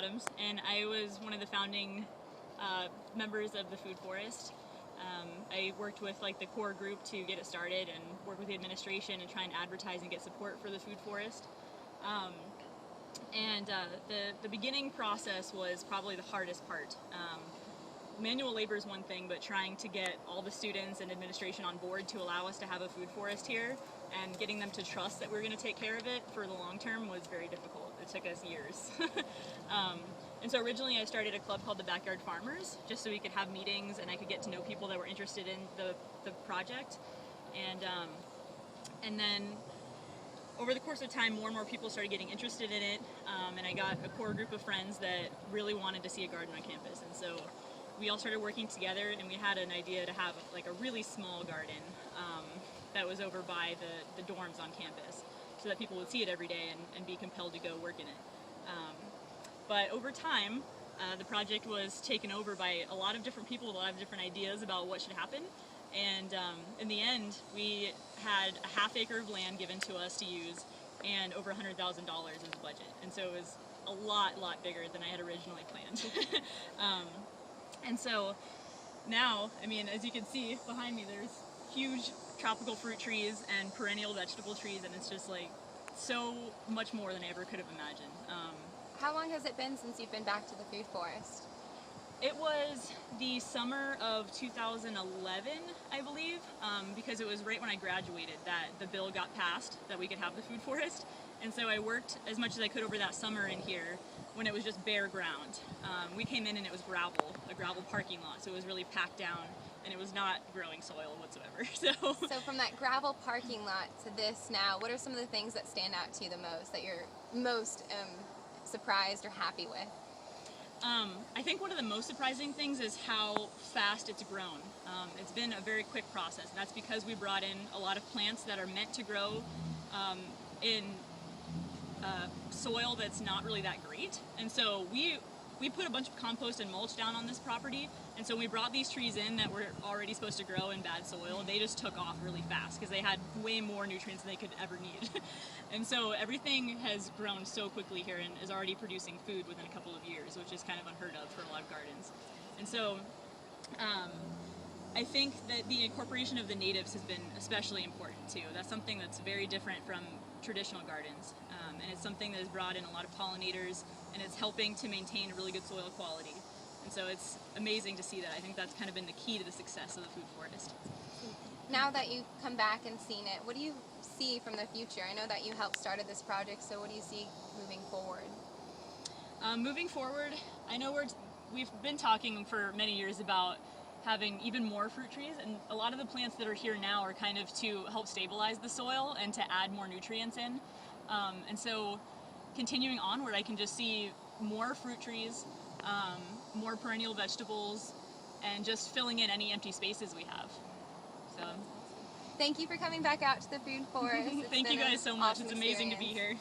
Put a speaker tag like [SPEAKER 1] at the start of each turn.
[SPEAKER 1] Adams, and I was one of the founding members of the Food Forest. I worked with like the core group to get it started and work with the administration and try and advertise and get support for the Food Forest. The beginning process was probably the hardest part. Manual labor is one thing, but trying to get all the students and administration on board to allow us to have a food forest here and getting them to trust that we're going to take care of it for the long term was very difficult. It took us years. And so originally I started a club called the Backyard Farmers, just so we could have meetings and I could get to know people that were interested in the project. And then over the course of time, more and more people started getting interested in it, and I got a core group of friends that really wanted to see a garden on campus. And so we all started working together, and we had an idea to have like a really small garden that was over by the dorms on campus, so that people would see it every day and be compelled to go work in it. But over time, the project was taken over by a lot of different people with a lot of different ideas about what should happen. And in the end, we had a half acre of land given to us to use and over $100,000 as a budget. And so it was a lot bigger than I had originally planned. And so now, I mean, as you can see behind me, there's huge tropical fruit trees and perennial vegetable trees, and it's just like so much more than I ever could have imagined.
[SPEAKER 2] How long has it been since you've been back to the Food Forest?
[SPEAKER 1] It was the summer of 2011, I believe, because it was right when I graduated that the bill got passed that we could have the Food Forest. And so I worked as much as I could over that summer in here when it was just bare ground. We came in and it was gravel, a gravel parking lot, so it was really packed down and it was not growing soil whatsoever.
[SPEAKER 2] So from that gravel parking lot to this now, what are some of the things that stand out to you the most, that you're most surprised or happy with?
[SPEAKER 1] I think one of the most surprising things is how fast it's grown. It's been a very quick process, and that's because we brought in a lot of plants that are meant to grow in soil that's not really that great. And so we put a bunch of compost and mulch down on this property, and so we brought these trees in that were already supposed to grow in bad soil. They just took off really fast because they had way more nutrients than they could ever need. And so everything has grown so quickly here and is already producing food within a couple of years, which is kind of unheard of for a lot of gardens. And so I think that the incorporation of the natives has been especially important too. That's something that's very different from traditional gardens, and it's something that has brought in a lot of pollinators, and it's helping to maintain a really good soil quality. And so it's amazing to see that. I think that's kind of been the key to the success of the Food Forest.
[SPEAKER 2] Now that you've come back and seen it, what do you see from the future? I know that you helped started this project, so what do you see moving forward?
[SPEAKER 1] Moving forward, I know we've been talking for many years about having even more fruit trees, and a lot of the plants that are here now are kind of to help stabilize the soil and to add more nutrients in. And so continuing onward, I can just see more fruit trees, more perennial vegetables, and just filling in any empty spaces we have. So
[SPEAKER 2] thank you for coming back out to the Food Forest.
[SPEAKER 1] Thank you guys so much. It's amazing to be here.